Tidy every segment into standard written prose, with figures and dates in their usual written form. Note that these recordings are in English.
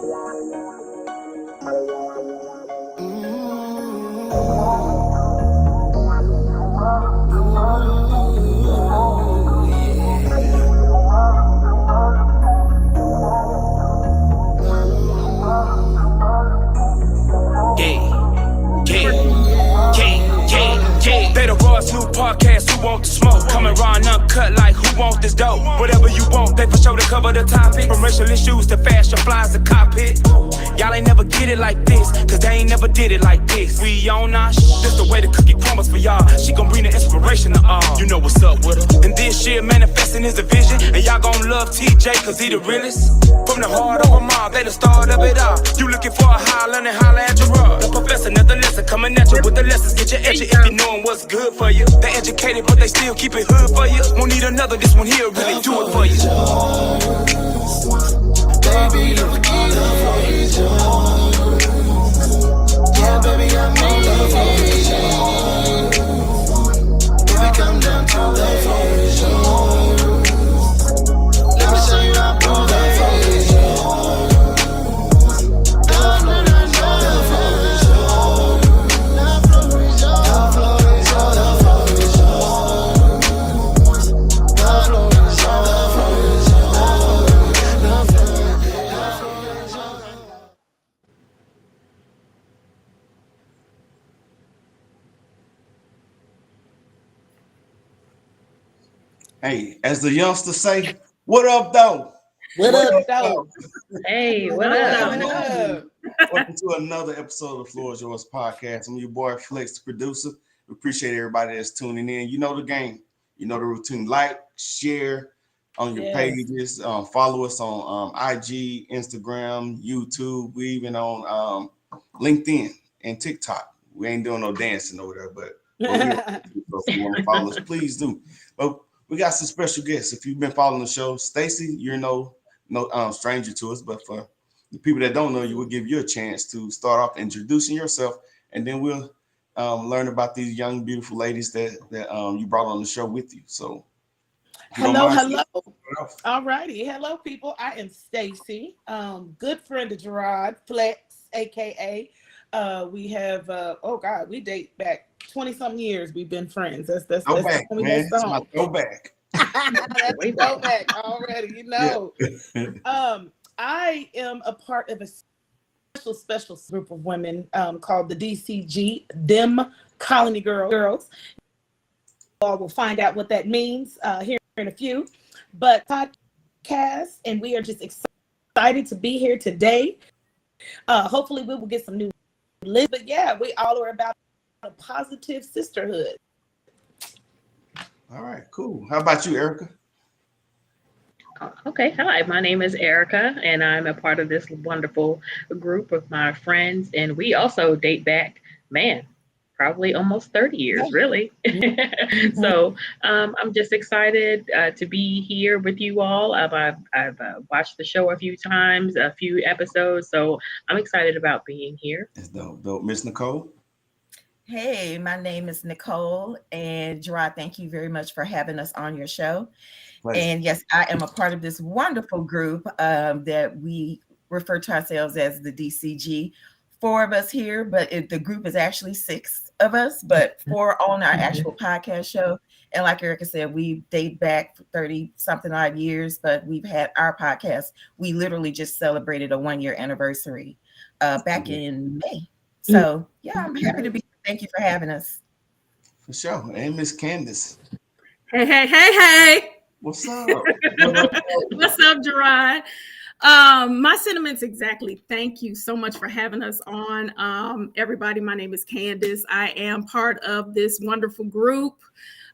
They the Roy's new podcast, who want the smoke? Coming raw and uncut like who want this dope? Whatever you want, they for sure to cover the topic. From racial issues to fashion flies to cockpit. Y'all ain't never get it like this, cause they ain't never did it like this. We on our this the way the cookie crumbles for y'all. She gon' bring the inspiration to all. You know what's up with her. And this shit manifesting is a vision. And y'all gon' love TJ cause he the realest. From the heart of a mob, they the start of it all. You looking for a high learning, holla at your rug. The professor, another lesson coming at you with the lessons. Get your edge if you knowin' what's good for you. They educated, but they still keep it hood for you. Won't need another, this one here really do it for you. Baby, I'm a killer for each other. Yeah, baby, I'm in love for each other. Baby, come down to love for each other. Let me show you how to love for each other. Love for each other. Love for each other. Love for each other. Love for each other. Love for each other. Love for each other. Hey, as the youngsters say, what up, though? What up, though? Hey, what up? Welcome to another episode of the Floor is Yours podcast. I'm your boy Flex, the producer. We appreciate everybody that's tuning in. You know the game. You know the routine. Like, share on your pages. Follow us on IG, Instagram, YouTube. We even on LinkedIn and TikTok. We ain't doing no dancing over there, but if you want to follow us, please do. But we got some special guests. If you've been following the show, Stacy, you're no stranger to us, but for the people that don't know you, we'll give you a chance to start off introducing yourself, and then we'll learn about these young, beautiful ladies that you brought on the show with you. So, hello. All righty. Hello, people. I am Stacy, good friend of Gerard, Flex, aka. We have we date back 20-something years. We've been friends. That's throwback, man. That's my throwback. That's way throwback already, you know. Yeah. I am a part of a special group of women called the DCG, Dem Colony Girls. You all will find out what that means here in a few. But podcast, and we are just excited to be here today. Hopefully we will get some new lists. But yeah, we all are about a positive sisterhood. All right, cool. How about you, Erica? Okay, hi, my name is Erica, and I'm a part of this wonderful group of my friends, and we also date back, probably almost 30 years, really. So I'm just excited to be here with you all. I've watched the show a few times, a few episodes, so I'm excited about being here. That's dope. Miss Nicole? Hey, my name is Nicole, and Gerard, thank you very much for having us on your show. Pleasure. And yes, I am a part of this wonderful group that we refer to ourselves as the DCG. 4 of us here, but the group is actually 6 of us, but 4 on our actual podcast show. And like Erica said, we date back 30-something odd years, but we've had our podcast. We literally just celebrated a 1-year anniversary back in May. So yeah, I'm happy to be here. Thank you for having us. For sure. And Miss Candace. Hey. What's up? What's up, Gerard? My sentiments exactly. Thank you so much for having us on. Everybody, my name is Candace. I am part of this wonderful group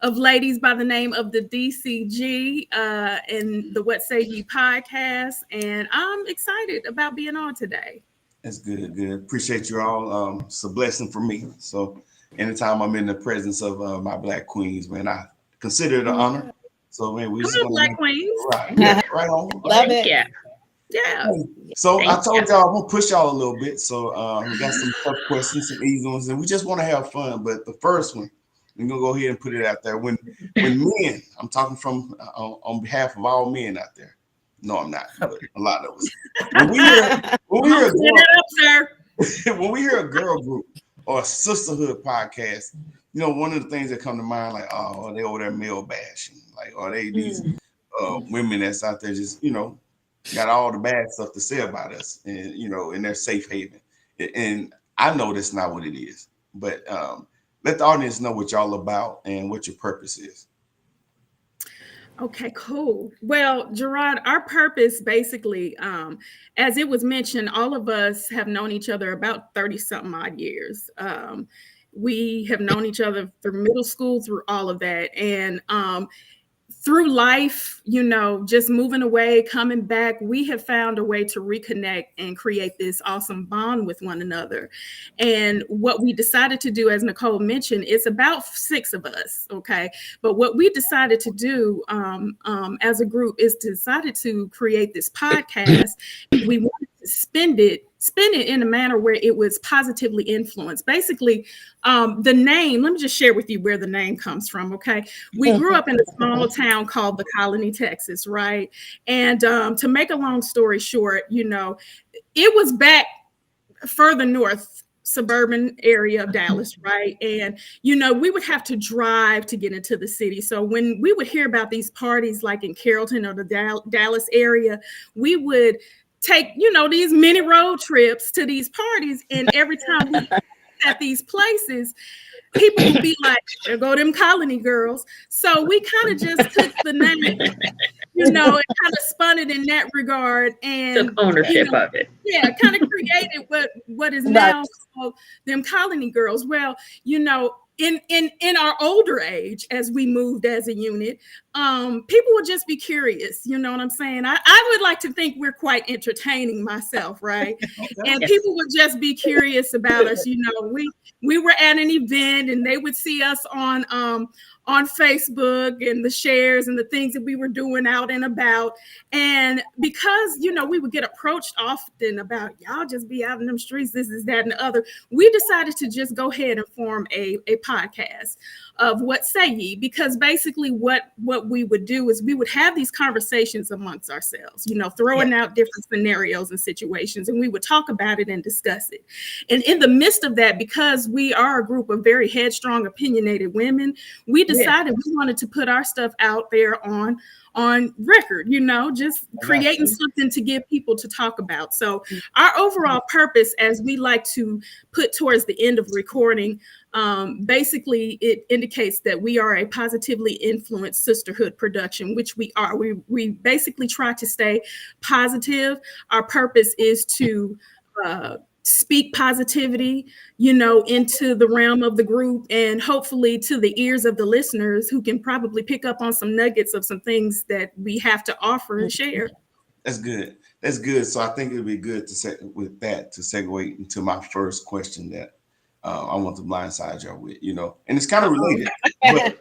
of ladies by the name of the DCG and the What Say Ye podcast. And I'm excited about being on today. That's good. Appreciate you all. It's a blessing for me. So anytime I'm in the presence of my Black queens, man, I consider it an honor. So man, we just Black queens. Right on. Love it. Yeah. So I told y'all I'm gonna push y'all a little bit. So we got some tough questions, some easy ones, and we just want to have fun. But the first one, we're gonna go ahead and put it out there. When men, I'm talking from on behalf of all men out there, No, I'm not, but a lot of us. When we hear when we hear a girl group or a sisterhood podcast, you know, one of the things that come to mind, like, oh, they over there male bashing, like, are they these women that's out there just, you know, got all the bad stuff to say about us, and you know, in their safe haven. And I know that's not what it is, but let the audience know what y'all about and what your purpose is. Okay, cool. Well, Gerard, our purpose basically, as it was mentioned, all of us have known each other about 30 something odd years. We have known each other through middle school, through all of that. And through life, you know, just moving away, coming back, we have found a way to reconnect and create this awesome bond with one another. And what we decided to do, as Nicole mentioned, it's about 6 of us, okay? But what we decided to do as a group is decided to create this podcast. We wanted to spin it in a manner where it was positively influenced. Basically, the name, let me just share with you where the name comes from, okay? We grew up in a small town called The Colony, Texas, right? And to make a long story short, you know, it was back further north, suburban area of Dallas, right? And, you know, we would have to drive to get into the city. So when we would hear about these parties like in Carrollton or the Dallas area, we would take, you know, these mini road trips to these parties. And every time we at these places, people would be like, there go them colony girls. So we kind of just took the name, you know, and kind of spun it in that regard and took ownership of it. Yeah, kind of created what is now called them colony girls. Well, you know, in our older age, as we moved as a unit, people would just be curious. You know what I'm saying? I would like to think we're quite entertaining myself, right? And people would just be curious about us. You know, we were at an event and they would see us on Facebook and the shares and the things that we were doing out and about. And because, you know, we would get approached often about y'all just be out in them streets, this is that and the other, we decided to just go ahead and form a podcast of What Say Ye, because basically what we would do is we would have these conversations amongst ourselves, you know, throwing out different scenarios and situations, and we would talk about it and discuss it. And in the midst of that, because we are a group of very headstrong, opinionated women, we decided we wanted to put our stuff out there on record, you know, just creating something to give people to talk about. So our overall purpose, as we like to put towards the end of recording, basically it indicates that we are a positively influenced sisterhood production, which we are. We basically try to stay positive. Our purpose is to speak positivity, you know, into the realm of the group and hopefully to the ears of the listeners who can probably pick up on some nuggets of some things that we have to offer and share. That's good. That's good. So I think it would be good to segue into my first question that I want to blindside y'all with, you know, and it's kind of related, but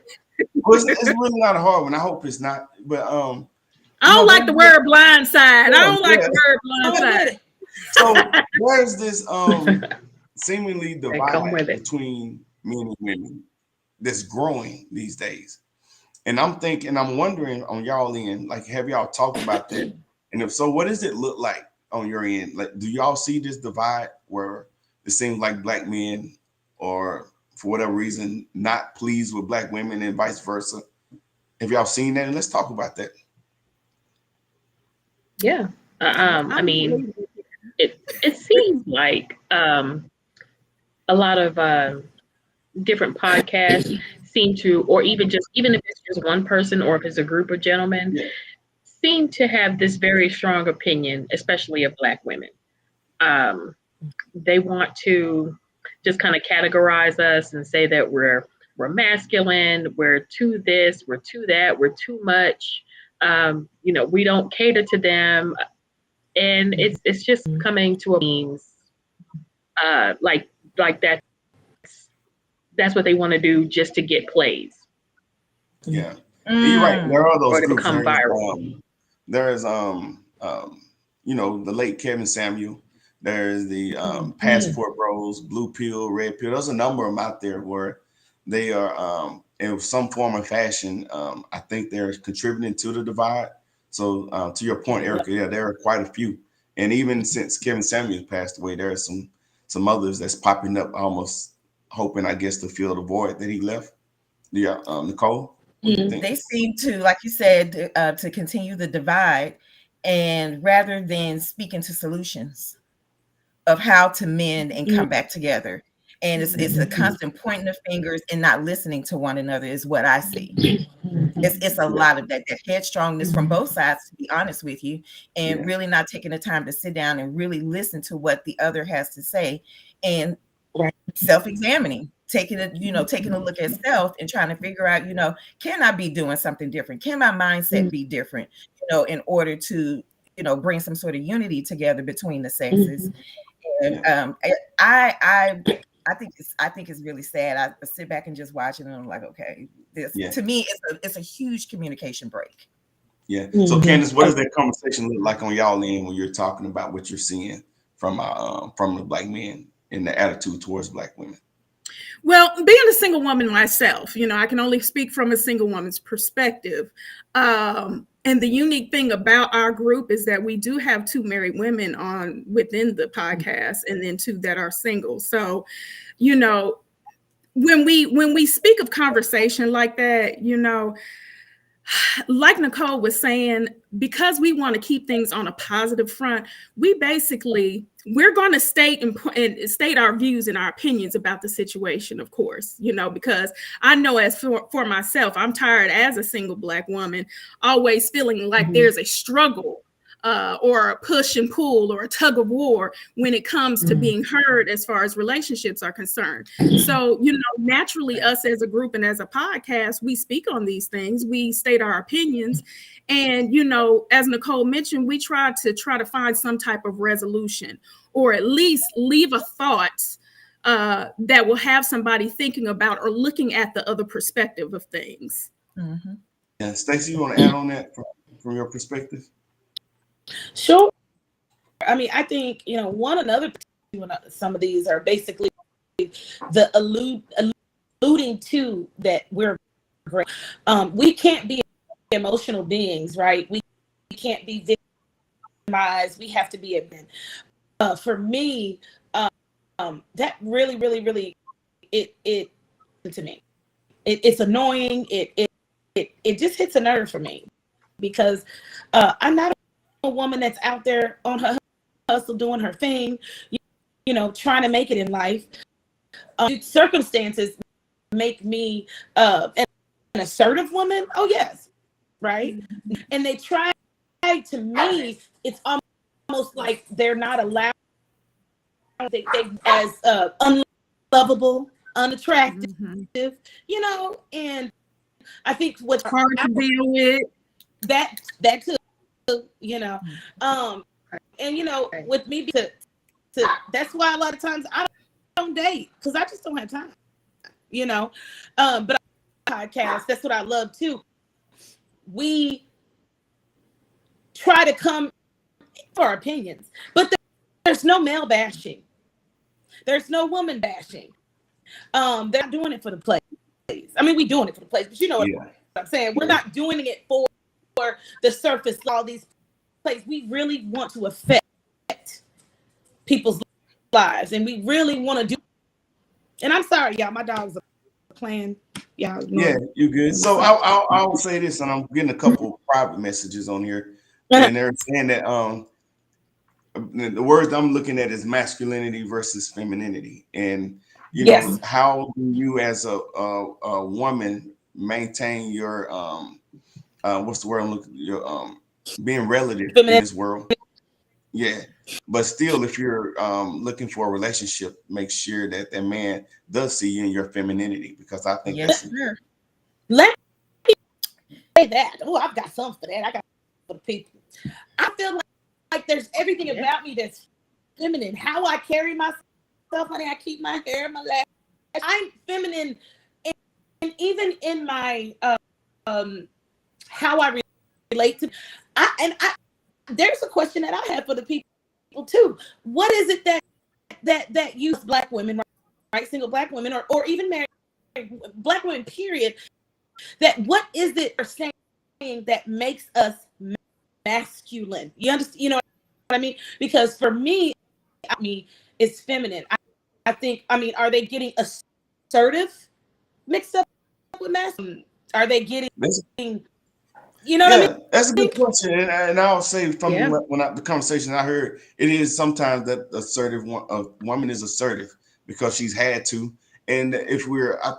it's really not a hard one. I hope it's not, but I don't like the word blindside. I don't like the word blindside. So there's this seemingly divide between men and women that's growing these days. And I'm wondering on y'all end, like, have y'all talked about that? And if so, what does it look like on your end? Like, do y'all see this divide where it seems like black men are, for whatever reason, not pleased with black women and vice versa? Have y'all seen that? And let's talk about that. Yeah. I mean, it seems like a lot of different podcasts seem to, or even if it's just one person or if it's a group of gentlemen, seem to have this very strong opinion, especially of black women. They want to just kind of categorize us and say that we're masculine, we're too this, we're too that, we're too much. You know, we don't cater to them. And it's just coming to a means like that. That's what they want to do just to get plays. Yeah, you're right. There are those groups. Become viral. There's you know, the late Kevin Samuel. There's the Passport Bros, Blue Pill, Red Pill. There's a number of them out there where they are in some form or fashion. I think they're contributing to the divide. So to your point, Erica, yeah, there are quite a few. And even since Kevin Samuels passed away, there are some others that's popping up, almost hoping, I guess, to fill the void that he left. Yeah, Nicole, what do you think? They seem to, like you said, to continue the divide, and rather than speaking to solutions of how to mend and come back together. And it's a constant pointing of fingers and not listening to one another is what I see. It's a lot of that headstrongness from both sides, to be honest with you, and really not taking the time to sit down and really listen to what the other has to say, and self-examining, taking a look at self and trying to figure out, can I be doing something different? Can my mindset be different, in order to, bring some sort of unity together between the sexes. And I think it's really sad. I sit back and just watch it, and I'm like, okay, this to me it's a huge communication break. Yeah. So Candace, what does that conversation look like on y'all end when you're talking about what you're seeing from the Black men and the attitude towards Black women? Well, being a single woman myself, I can only speak from a single woman's perspective. And the unique thing about our group is that we do have 2 married women within the podcast, and then 2 that are single. So, when we speak of conversation like that, like Nicole was saying, because we want to keep things on a positive front, we're going to state our views and our opinions about the situation, of course, because I know as for myself, I'm tired as a single Black woman, always feeling like there's a struggle or a push and pull or a tug of war when it comes to being heard as far as relationships are concerned. So, naturally, us as a group and as a podcast, we speak on these things, we state our opinions. And, as Nicole mentioned, we try to find some type of resolution, or at least leave a thought that will have somebody thinking about or looking at the other perspective of things. Yeah, Stacey, you want to add on that from your perspective? Sure. I mean, I think, one another, some of these are basically the alluding to that we're great. We can't be emotional beings, right? We can't be victimized. We have to be a for me, that really, really, really, it to me, it's annoying. It just hits a nerve for me, because I'm not a woman that's out there on her hustle, doing her thing, trying to make it in life. Circumstances make me an assertive woman. Oh yes, right. And they try to me. It's almost like they're not allowed. They as unlovable, unattractive, and I think what's hard to deal with that too. And with me, to that's why a lot of times I don't date, because I just don't have time, but podcast, that's what I love too. We try to come for our opinions, but there's no male bashing, there's no woman bashing. They're not doing it for the plays. I mean, we doing it for the plays, but what I'm saying, we're not doing it for the surface, all these plays. We really want to affect people's lives, and we really want to do. And I'm sorry, y'all, my dogs are playing. Y'all, yeah, you good. So I'll say this, and I'm getting a couple private messages on here, and they're saying that the words I'm looking at is masculinity versus femininity, and how do you as a woman maintain your what's the word I'm looking, your being relative in this world? Yeah, but still, if you're looking for a relationship, make sure that man does see you in your femininity, because I think that's let me say that. Oh, I've got something for that. I got for the people. I feel like there's everything about me that's feminine. How I carry myself, honey. I keep my hair in my lap. I'm feminine, and even in my how I relate to. There's a question that I have for the people too. What is it that you Black women, right? Single Black women, or even married Black women, period. That what is it you're saying that makes us masculine. You understand? You know what I mean? Because for me, it's feminine. I think, are they getting assertive mixed up with masculine? Are they getting, you know what I mean? That's a good question. And I'll say from the conversation I heard, it is sometimes that a woman is assertive because she's had to. And I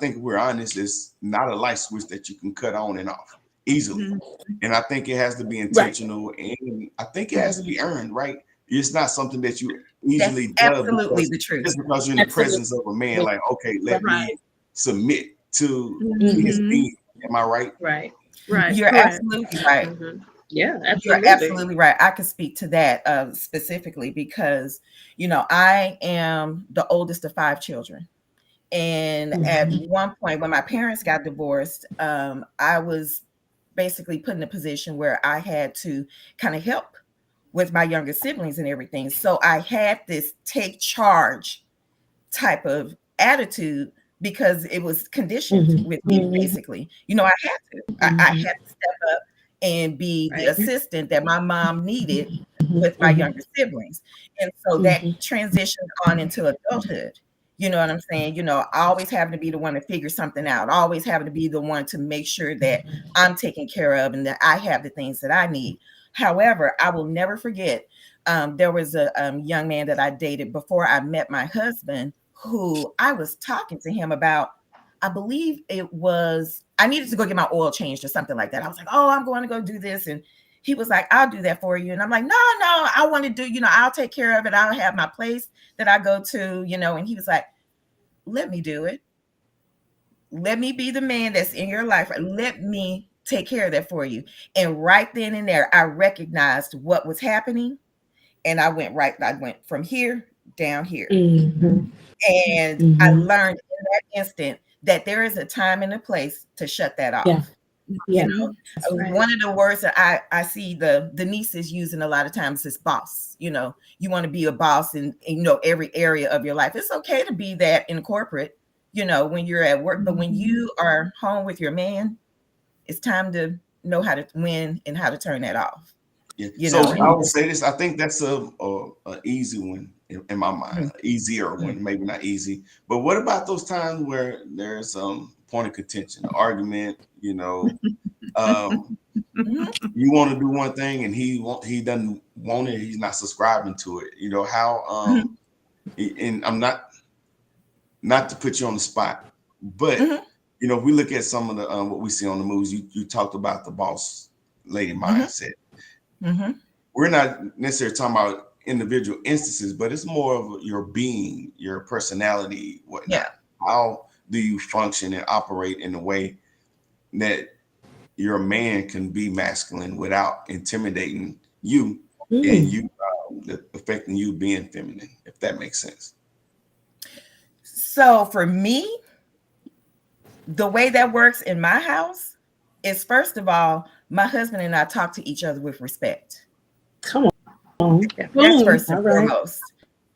think if we're honest, it's not a light switch that you can cut on and off easily. And I think it has to be intentional, and I think it has to be earned, right? It's not something that you easily do. Absolutely the truth. Just because you're in the presence of a man, like, okay, let me submit to his being. Am I right? Right. You're absolutely right. Yeah, absolutely. You're absolutely right. I could speak to that specifically because, I am the oldest of 5 children. And at one point when my parents got divorced, I was basically put in a position where I had to kind of help with my younger siblings and everything. So I had this take charge type of attitude because it was conditioned with me, basically. I had to. I had to step up and be the assistant that my mom needed with my younger siblings. And so that transitioned on into adulthood. You know what I'm saying? Always having to be the one to figure something out, always having to be the one to make sure that I'm taken care of and that I have the things that I need. However, I will never forget, there was a young man that I dated before I met my husband, who I was talking to him about, I believe it was, I needed to go get my oil changed or something like that. I was like, oh, I'm going to go do this. And he was like, I'll do that for you. And I'm like, no, I want to do, I'll take care of it. I'll have my place that I go to, and he was like, let me do it. Let me be the man that's in your life. Let me take care of that for you. And right then and there, I recognized what was happening. And I went from here down here. And I learned in that instant that there is a time and a place to shut that off. One of the words that I see the nieces using a lot of times is boss. You want to be a boss in every area of your life. It's okay to be that in corporate, when you're at work, but when you are home with your man, it's time to know how to win and how to turn that off. So I would say this. I think that's a easy one in my mind, easier one, maybe not easy. But what about those times where there's point of contention, an argument? You want to do one thing and he doesn't want it. He's not subscribing to it. How? And I'm not to put you on the spot, but if we look at some of the what we see on the movies, you talked about the boss lady mindset. We're not necessarily talking about individual instances, but it's more of your being, your personality, whatnot. How do you function and operate in a way that your man can be masculine without intimidating you and you affecting you being feminine, if that makes sense? So for me, the way that works in my house is, first of all, my husband and I talk to each other with respect. Come on. That's first and foremost.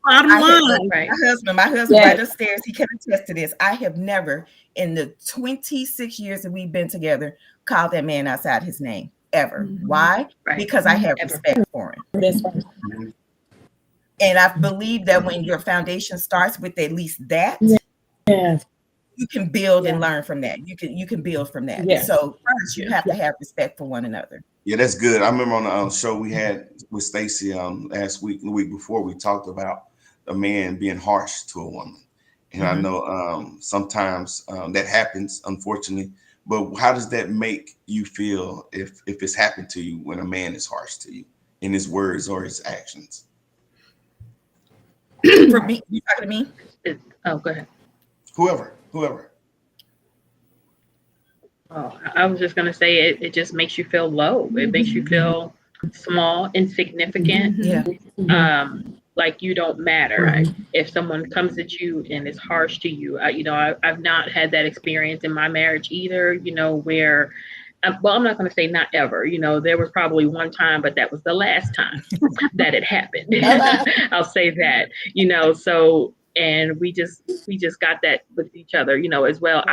Bottom line. My husband right upstairs, he can attest to this. I have never, in the 26 years that we've been together, called that man outside his name, ever. Why? Because I have respect for him. That's right. And I believe that when your foundation starts with at least that, you can build and learn from that. You can build from that. So first, you have to have respect for one another. Yeah, that's good. I remember on the show we had with Stacey last week, the week before, we talked about a man being harsh to a woman. And I know sometimes that happens, unfortunately. But how does that make you feel if it's happened to you when a man is harsh to you in his words or his actions? For me, you talking to me? Go ahead. Whoever. Oh, I was just gonna say it just makes you feel low. It makes you feel small, insignificant. Like you don't matter. Right? If someone comes at you and is harsh to you, I've not had that experience in my marriage either. Where, well, I'm not going to say not ever. There was probably one time, but that was the last time that it happened. I'll say that. So, and we just got that with each other. As well.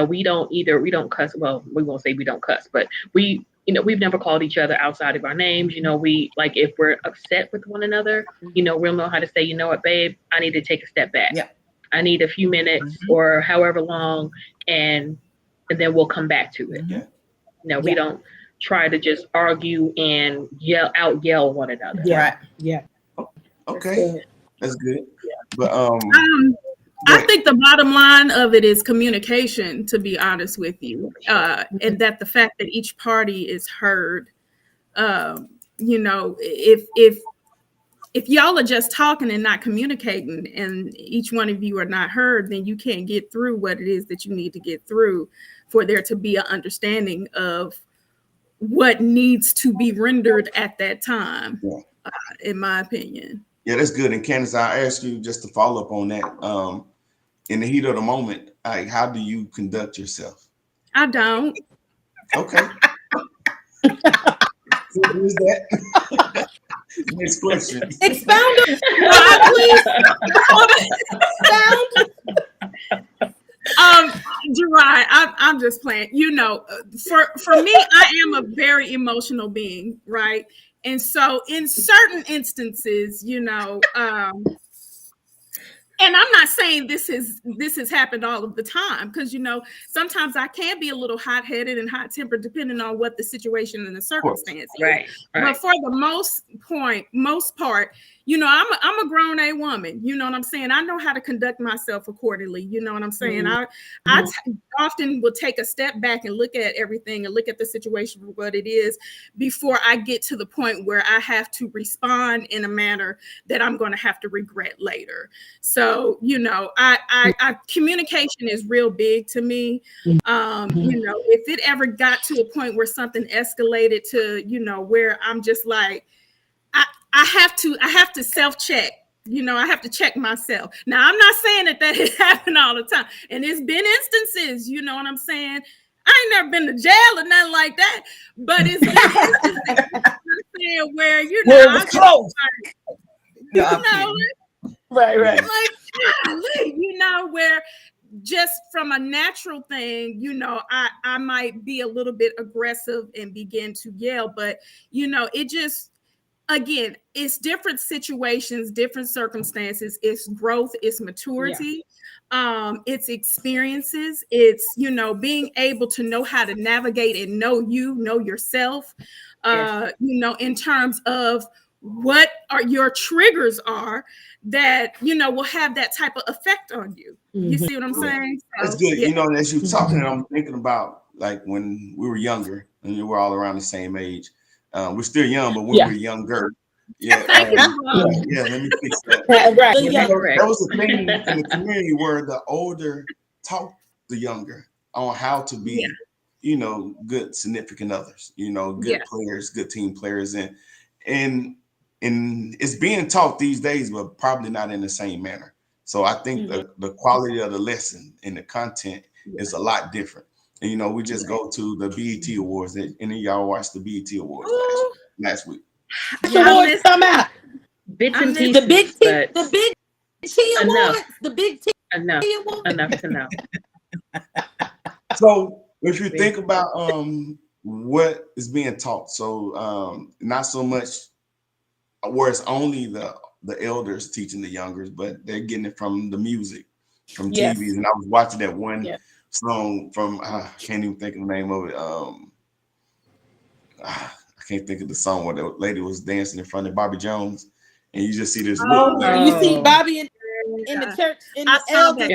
We don't cuss. Well, we won't say we don't cuss, but we we've never called each other outside of our names. We like if we're upset with one another, we'll know how to say, you know what, babe, I need to take a step back. Yeah. I need a few minutes or however long, and then we'll come back to it. We don't try to just argue and yell one another. Right. Yeah. Okay. That's good. Yeah. But I think the bottom line of it is communication, to be honest with you, and that the fact that each party is heard. If y'all are just talking and not communicating, and each one of you are not heard, then you can't get through what it is that you need to get through for there to be an understanding of what needs to be rendered at that time, in my opinion. Yeah, that's good. And Candace, I ask you just to follow up on that. In the heat of the moment, like, how do you conduct yourself? I don't. Okay. So who's that? Next question. Expound Gerard, I'm just playing. For me, I am a very emotional being, right? And so in certain instances, and I'm not saying this has happened all of the time, because sometimes I can be a little hot-headed and hot-tempered depending on what the situation and the circumstance is. Right. But for the most part, I'm a grown A woman. You know what I'm saying? I know how to conduct myself accordingly. You know what I'm saying? I often will take a step back and look at everything and look at the situation for what it is before I get to the point where I have to respond in a manner that I'm going to have to regret later. So, I communication is real big to me. If it ever got to a point where something escalated to, where I'm just like, I have to self-check. I have to check myself. Now, I'm not saying that has happened all the time. And it's been instances, you know what I'm saying? I ain't never been to jail or nothing like that. But it's been instances where, it was close. Right. Like, where just from a natural thing, I might be a little bit aggressive and begin to yell. But, it just, again, it's different situations, different circumstances. It's growth, it's maturity, it's experiences. It's, being able to know how to navigate and know yourself, in terms of what are your triggers are that, will have that type of effect on you. You see what I'm saying? That's good. As you're talking, I'm thinking about like when we were younger and we were all around the same age. We're still young, but when we were younger, let me fix that. That was the thing in the community where the older taught the younger on how to be, good significant others, good players, good team players, and it's being taught these days, but probably not in the same manner. So I think the quality of the lesson and the content is a lot different. And we just go to the BET Awards, and then y'all watched the BET Awards last week. Awards come out. Bits and pieces. The big T Awards. The big T enough to know. So if you think about what is being taught, so not so much where it's only the elders teaching the youngers, but they're getting it from the music, from TVs. And I was watching that one song from I can't even think of the name of it. I can't think of the song where the lady was dancing in front of Bobby Jones, and you just see this look. You see Bobby in the church in the elders.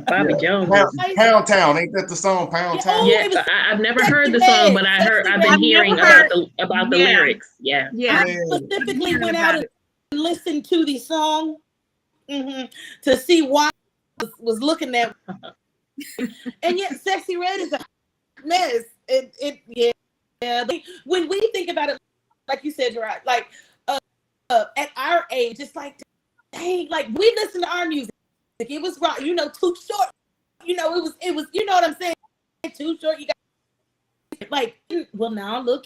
Bobby Jones. Pound Town, ain't that the song? Pound Town. Yeah, I've never heard the song, but I've been hearing about the lyrics. Yeah. I specifically went out and listened to the song to see why I was looking at. And yet, Sexy Red is a mess. When we think about it, like you said, Gerard, like at our age, it's like, dang, like we listen to our music. It was rock, Too Short. It was, you know what I'm saying? Too Short. You got like, well, now look,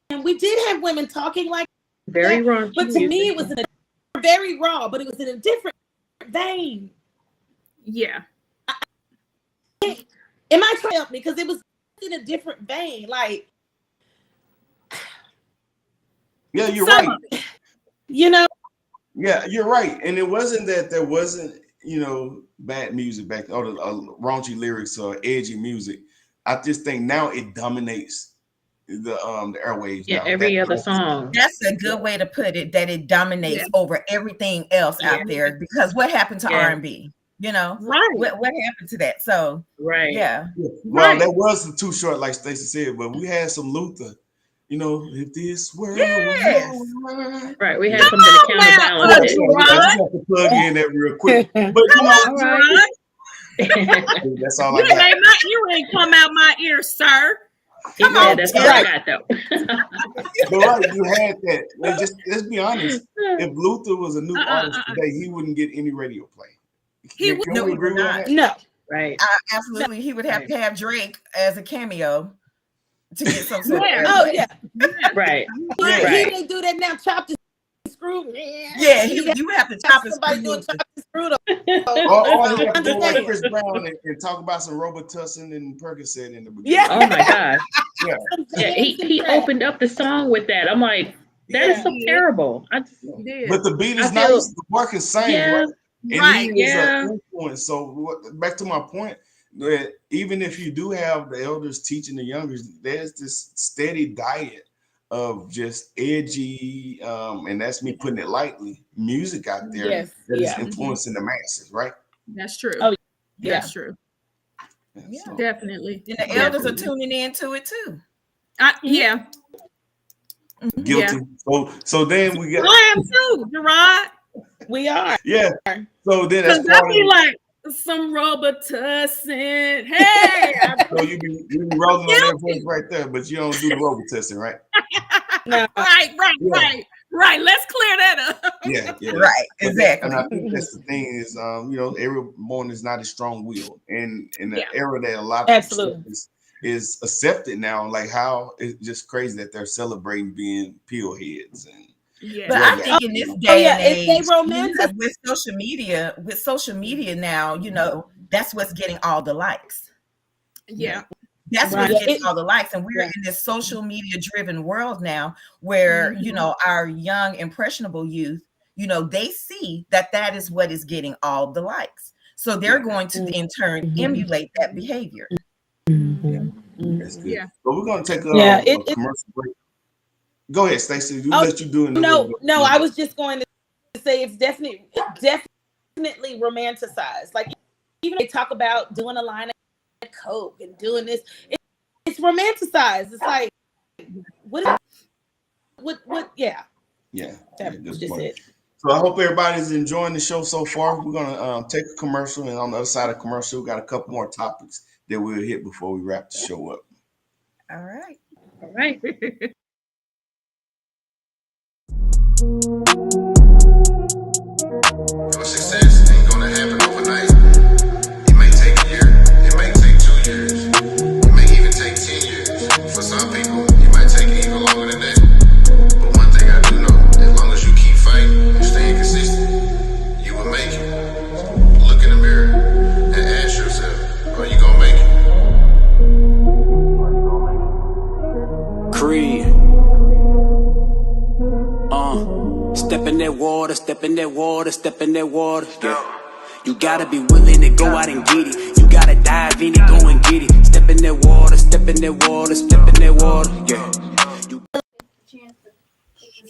and we did have women talking like very that, raw. But to me, it was very raw, but it was in a different vein. Yeah. Am I trying to help me? Because it was in a different vein. Like, yeah, you're right. You know. Yeah, you're right. And it wasn't that there wasn't, bad music back or the raunchy lyrics or edgy music. I just think now it dominates the airwaves Yeah, now. every other song. That's a good way to put it, that it dominates over everything else out there. Because what happened to R&B? Right. What happened to that? So yeah. Well, that was too short, like Stacey said, but we had some Luther. If this world was mine. Right, we had something to counterbalance it. I just have to plug in that real quick. But that's all I got. You ain't come out my ear, sir. Come on, that's all I got though. But right, you had that. Let's be honest. If Luther was a new artist today, he wouldn't get any radio play. He would not. No. Right. Absolutely. He would have to have Drake as a cameo to get some sort of Oh yeah. Right. He didn't do that now. Chop the screw. Yeah, you have to chop his screw. Or he have to go like Chris Brown and talk about some Robitussin and Percocet in the beginning. Yeah. Oh my gosh. Yeah. He opened up the song with that. I'm like, that is so terrible. But the beat is nice. The boy can sing, right? And he is an influence. So back to my point, that even if you do have the elders teaching the youngers, there's this steady diet of just edgy, and that's me putting it lightly, music out there that is influencing the masses, right? That's true. Oh, that's true. Yeah, so, definitely. And the elders are tuning into it too. Yeah. Guilty. So then we got. I am too, Gerard. We are. Yeah. So then that's part of like some Robitussin. Hey. So you be rolling on that voice right there, but you don't do the Robitussin, right? No. Right. Let's clear that up. Yeah. Right. Exactly. And I think that's the thing is, everyone is not a strong will, and in the era that a lot of stuff is accepted now, like how it's just crazy that they're celebrating being pill heads and. Yeah. But I think in this day and age, with social media now, that's what's getting all the likes. Yeah. That's what's getting all the likes. And we're in this social media driven world now where, our young impressionable youth, they see that is what is getting all the likes. So they're going to in turn emulate that behavior. That's good. But we're going to take a commercial break. Go ahead, Stacey. Let you do it. No, I was just going to say it's definitely romanticized. Like even they talk about doing a line of coke and doing this, it's romanticized. It's like what? Yeah. That was just it. So I hope everybody's enjoying the show so far. We're gonna take a commercial, and on the other side of commercial, we got a couple more topics that we'll hit before we wrap the show up. All right. Your success ain't gonna happen overnight. It may take a year, it may take 2 years, it may even take 10 years. For some people, it might take even longer than that. But one thing I do know, as long as you keep fighting and staying consistent, you will make it. Look in the mirror and ask yourself, are you gonna make it? Creed. Step in that water, step in that water, step in that water. Yeah. You gotta be willing to go out and get it. You gotta dive in it, go and get it. Step in that water, step in that water, step in that water. Yeah.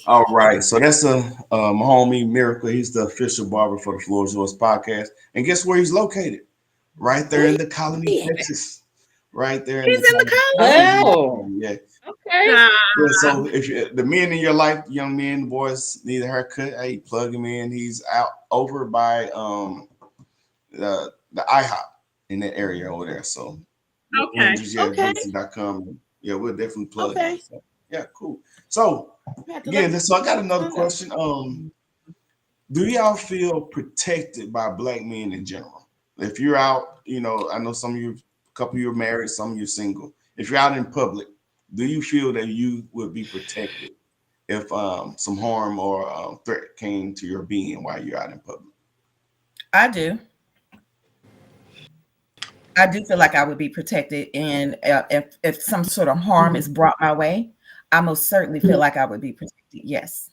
All right, so that's my homie Miracle. He's the official barber for the Floor is Yours podcast. And guess where he's located? Right there in the Colony, Texas. Right there. He's in the Colony. Yeah. Okay. Yeah, so if the men in your life, young men, boys need a haircut, hey, plug him in. He's out over by the IHOP in that area over there. So com. Yeah, we'll definitely plug him. So, yeah, cool. So again, so I got another question. Do y'all feel protected by black men in general? If you're out, I know some of you, a couple of you are married, some of you are single. If you're out in public, do you feel that you would be protected if some harm or threat came to your being while you're out in public? I do. I do feel like I would be protected, and if some sort of harm is brought my way, I most certainly feel like I would be protected. Yes.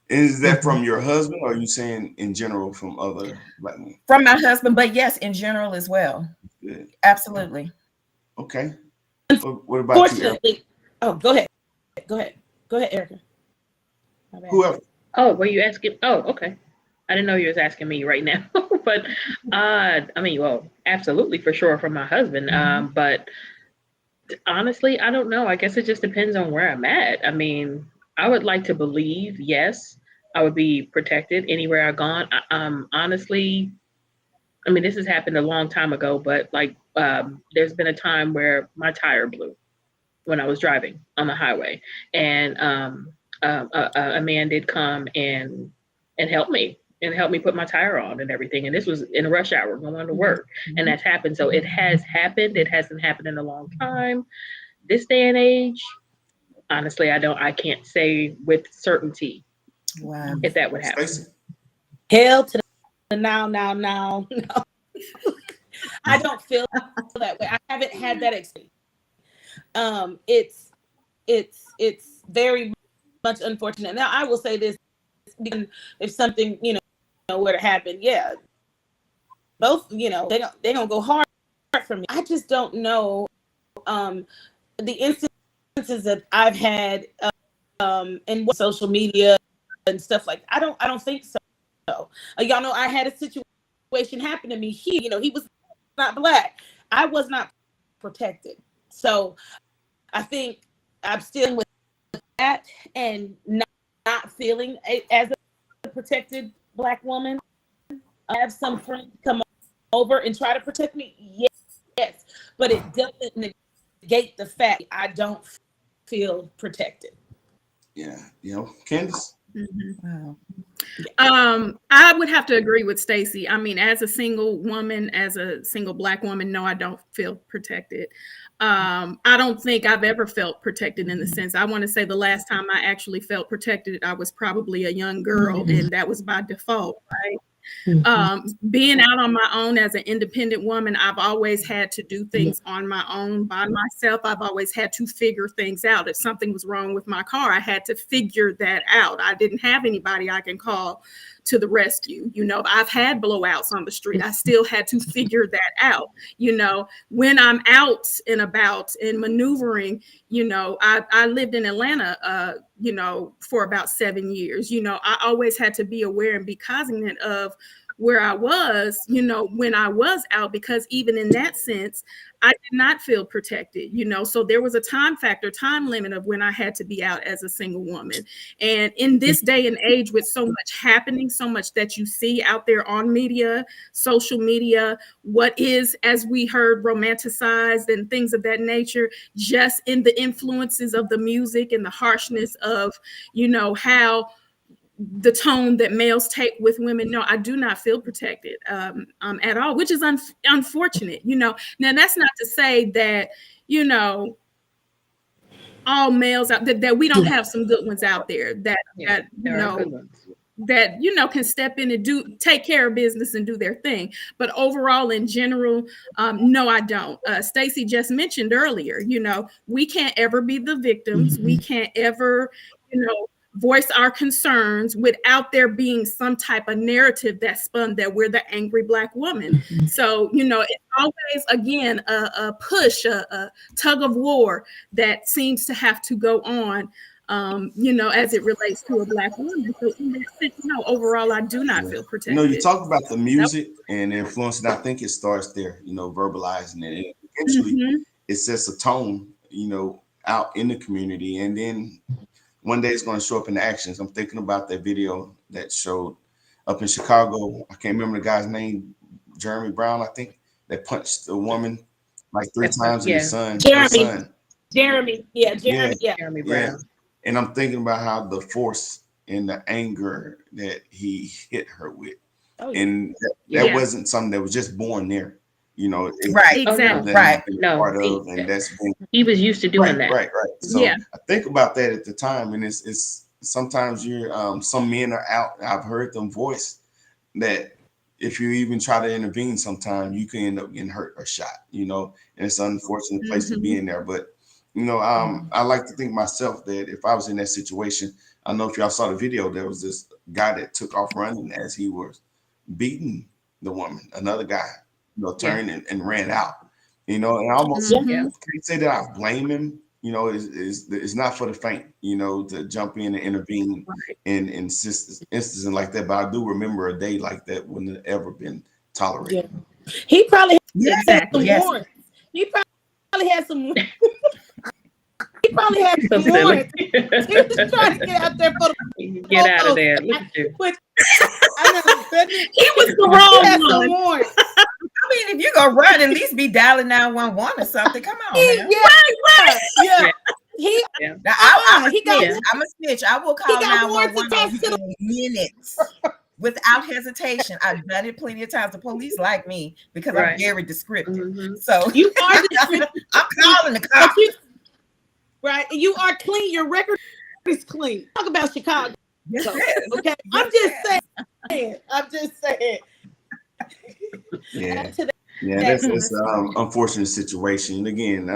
Is that from your husband, or are you saying in general from other black men? From my husband, but yes, in general as well. Good. Absolutely. Okay. What about you, Erica? Fortunately, go ahead. Go ahead, Erica. Whoever. Oh, were you asking? Oh, okay. I didn't know you was asking me right now, but I mean, well, absolutely for sure from my husband. But honestly, I don't know. I guess it just depends on where I'm at. I mean, I would like to believe, yes, I would be protected anywhere I've gone. Honestly, I mean, this has happened a long time ago, but like, there's been a time where my tire blew when I was driving on the highway, and a man did come and help me put my tire on and everything. And this was in a rush hour going to work, and that's happened. So it has happened. It hasn't happened in a long time. This day and age, honestly, I can't say with certainty if that would happen. Hell to the now. No. I don't feel that way. I haven't had that experience. It's very much unfortunate. Now I will say this: if something were to happen, yeah, both they don't go hard for me. I just don't know the instances that I've had in social media and stuff like that. I don't think so. Y'all know I had a situation happen to me. He was not black. I was not protected. So I think I'm still with that and not feeling as a protected black woman. I have some friends come over and try to protect me. Yes, but it doesn't negate the fact I don't feel protected. Yeah, Candace. Wow. I would have to agree with Stacey. I mean, as a single woman, as a single black woman, no, I don't feel protected. I don't think I've ever felt protected in the sense. I want to say the last time I actually felt protected, I was probably a young girl, and that was by default, right? Being out on my own as an independent woman, I've always had to do things on my own by myself. I've always had to figure things out. If something was wrong with my car, I had to figure that out. I didn't have anybody I can call to the rescue. I've had blowouts on the street. I still had to figure that out. When I'm out and about and maneuvering, I lived in Atlanta, for about 7 years. I always had to be aware and be cognizant of where I was, when I was out, because even in that sense, I did not feel protected, so there was a time limit of when I had to be out as a single woman. And in this day and age, with so much happening, so much that you see out there on media, social media, what is, as we heard, romanticized and things of that nature, just in the influences of the music and the harshness of, how the tone that males take with women. No, I do not feel protected at all, which is unfortunate. Now that's not to say that, all males out that we don't have some good ones out there that can step in and take care of business and do their thing. But overall, in general, no, I don't. Stacey just mentioned earlier, we can't ever be the victims. We can't ever, voice our concerns without there being some type of narrative that's spun that we're the angry black woman. So, it's always, again, a push, a tug of war that seems to have to go on, as it relates to a black woman. So in that sense, no, overall, I do not feel protected. You talk about the music and influence, and I think it starts there, verbalizing it. And eventually it sets a tone, out in the community. And then one day it's going to show up in the actions. I'm thinking about that video that showed up in Chicago. I can't remember the guy's name, Jeremy Brown, I think, that punched a woman like 3 times in the son. Jeremy Brown. Yeah. And I'm thinking about how the force and the anger that he hit her with. And that wasn't something that was just born there. Right, exactly. Right. And he was used to doing that. Right. So I think about that at the time, and it's sometimes you're some men are out. I've heard them voice that if you even try to intervene, sometimes you can end up getting hurt or shot, you know, and it's an unfortunate place to be in there. But, you know, I like to think myself that if I was in that situation, I know if y'all saw the video, there was this guy that took off running as he was beating the woman. Another guy, you know, turned and ran out, you know, and I almost can't say that I blame him. You know, it's not for the faint, you know, to jump in and intervene in instances like that. But I do remember a day like that wouldn't have ever been tolerated. Yeah. He probably had some Yes. warrants. He probably had some. He probably had some warrants. He was trying to get out there for the Get out of there. Look at you. But I know He was the wrong one. warrants. I mean, if you're gonna run, at least be dialing 911 or something. Come on, man. Yeah. He Now, I'm a snitch. I will call 911 in minutes without hesitation. I've done it plenty of times. The police like me because I'm very descriptive. So you are descriptive. I'm calling the cops. Right, and you are clean. Your record is clean. Talk about Chicago. Yes, okay, I'm just saying. Yeah, that's an unfortunate situation. And again,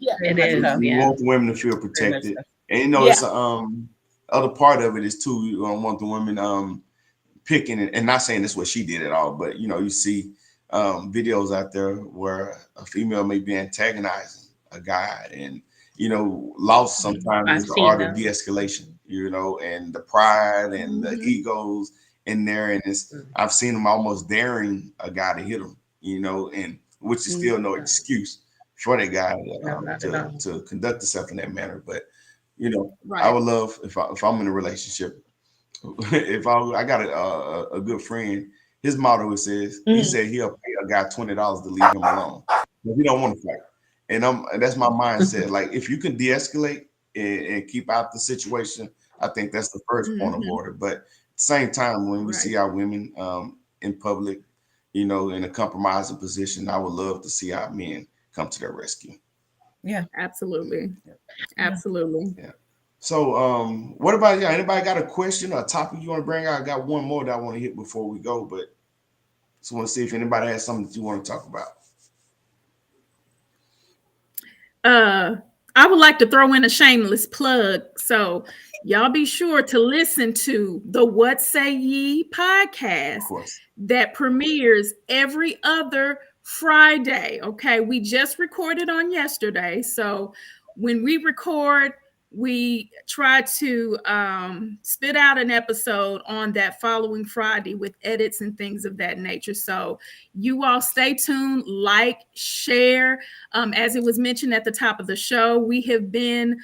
it is. We want the women to feel protected, and you know, it's other part of it is too. You don't want the women picking and not saying this is what she did at all, but you know, you see videos out there where a female may be antagonizing a guy, and you know, lost sometimes is the art of de-escalation. You know, and the pride and the egos in there, and I've seen them almost daring a guy to hit him. You know, and which is still no excuse for that guy to conduct himself in that manner. But you know, I would love if I'm in a relationship, if I got a good friend, his motto says he said he'll pay a guy $20 to leave him alone if he don't want to fight. And that's my mindset. Like if you can de-escalate and keep out the situation, I think that's the first point of order. But at the same time, when we see our women in public, you know, in a compromising position, I would love to see our men come to their rescue. Yeah, absolutely. Absolutely. Yeah. So what about y'all? Anybody got a question or a topic you want to bring out? I got one more that I want to hit before we go, but just want to see if anybody has something that you want to talk about. I would like to throw in a shameless plug. So y'all be sure to listen to the What Say Ye podcast that premieres every other Friday. Okay, we just recorded on yesterday. So when we record, we try to spit out an episode on that following Friday with edits and things of that nature. So you all stay tuned, like, share. As it was mentioned at the top of the show, we have been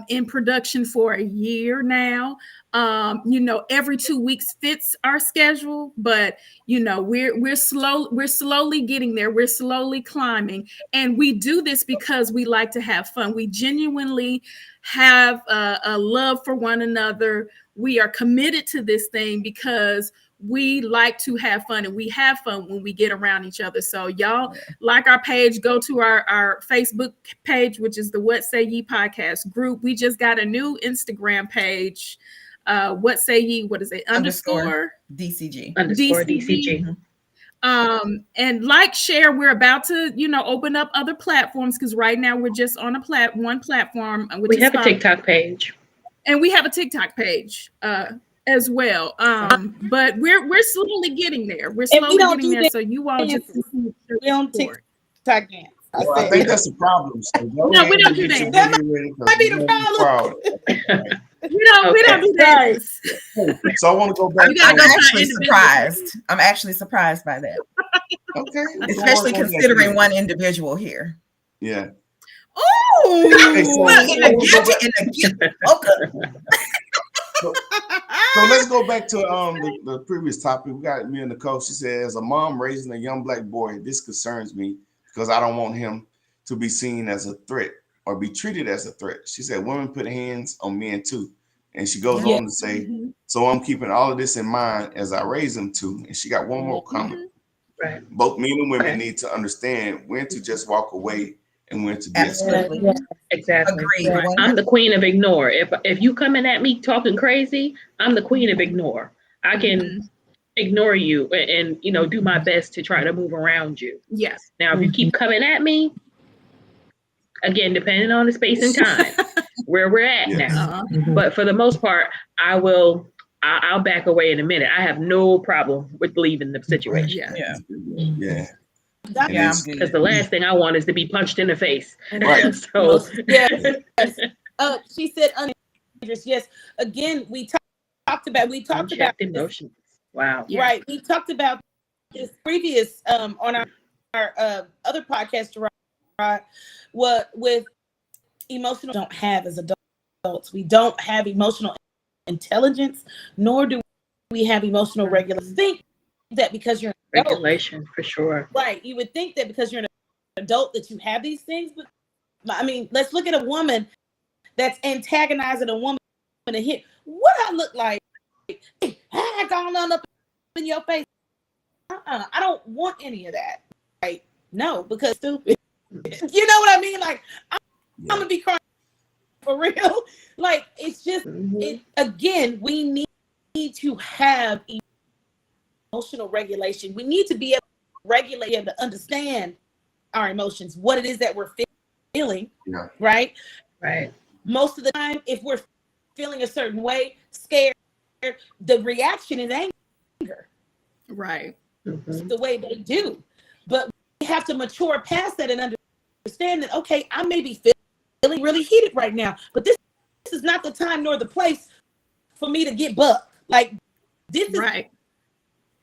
in production for a year now. You know, every 2 weeks fits our schedule, but you know, we're slowly getting there. We're slowly climbing, and we do this because we like to have fun. We genuinely have a love for one another. We are committed to this thing because we like to have fun, and we have fun when we get around each other. So y'all like our page, go to our Facebook page, which is the What Say Ye podcast group. We just got a new Instagram page. What Say Ye? What is it? Underscore DCG. Underscore DCG. And like, share. We're about to, you know, open up other platforms because right now we're just on one platform. Which we have a TikTok page, and we have a TikTok page as well. But we're slowly getting there. We're slowly getting there. So you all just we don't TikTok dance. Well, I think that's the problem. So no, we don't do that. That might be the problem. We don't do that. So I want to go back. I'm actually surprised by that. Okay. Especially considering one individual here. Yeah. Oh, So let's go back to the previous topic. We got me and Nicole. She said, as a mom raising a young black boy, this concerns me because I don't want him to be seen as a threat or be treated as a threat. She said, women put hands on men too. And she goes on to say, so I'm keeping all of this in mind as I raise them too. And she got one more comment. Right. Both men and women need to understand when to just walk away and when to de-escalate. Yeah. Exactly. Right. I'm the queen of ignore. If you coming at me talking crazy, I'm the queen of ignore. I can ignore you and do my best to try to move around you. Yes. Now, if you keep coming at me, again, depending on the space and time where we're at now. But for the most part, I'll back away in a minute. I have no problem with leaving the situation. Yeah. Because the last thing I want is to be punched in the face. Right. So yes. She said dangerous. Yes. Again, we talked about emotions. Wow. Right. We talked about this previous on our other podcast, right? What with emotional don't have as adults. We don't have emotional intelligence, nor do we have emotional regulation. Think that because you're an adult, regulation for sure. Right. You would think that because you're an adult that you have these things, but I mean, let's look at a woman that's antagonizing a woman to hit. What I look like? I gone on up in your face. I don't want any of that. Right? No, because stupid. You know what I mean? Like I'm gonna be crying for real. Like it's just again, we need to have emotional regulation. We need to be able to regulate, able to understand our emotions, what it is that we're feeling. Yeah. Right. Most of the time, if we're feeling a certain way, scared, the reaction is anger. Right. It's the way they do. But we have to mature past that and understand that, okay, I may be feeling really heated right now, but this is not the time nor the place for me to get bucked. Like, this is right.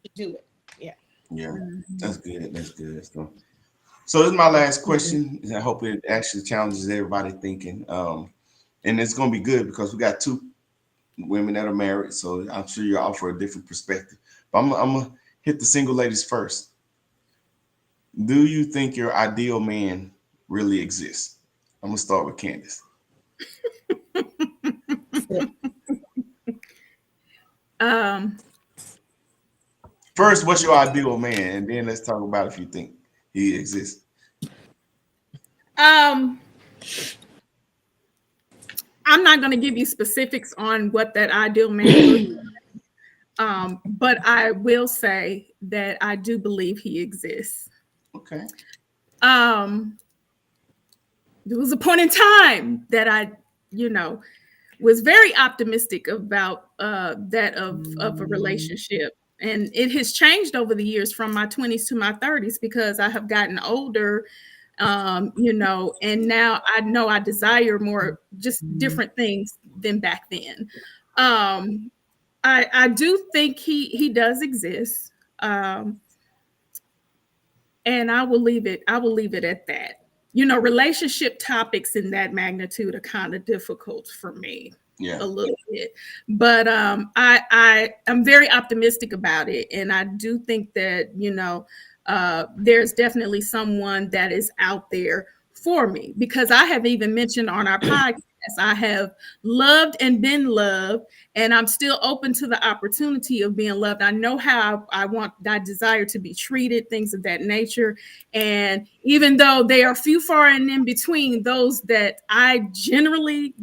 To do it. Yeah. Yeah. That's good. So this is my last question. I hope it actually challenges everybody thinking. And it's going to be good because we got two women that are married. So I'm sure you'll offer a different perspective. But I'm going to hit the single ladies first. Do you think your ideal man really exists? I'm going to start with Candace. First, what's your ideal man? And then let's talk about if you think he exists. I'm not going to give you specifics on what that ideal man is, but I will say that I do believe he exists. Okay. There was a point in time that I, was very optimistic about that of a relationship. And it has changed over the years from my 20s to my 30s because I have gotten older, and now I know I desire more, just different things than back then. I do think he does exist. And I will leave it at that. Relationship topics in that magnitude are kind of difficult for me. A little bit, but I'm very optimistic about it, and I do think that there's definitely someone that is out there for me, because I have even mentioned on our podcast I have loved and been loved, and I'm still open to the opportunity of being loved. I know how I desire to be treated, things of that nature. And even though they are few, far, and in between those that I generally,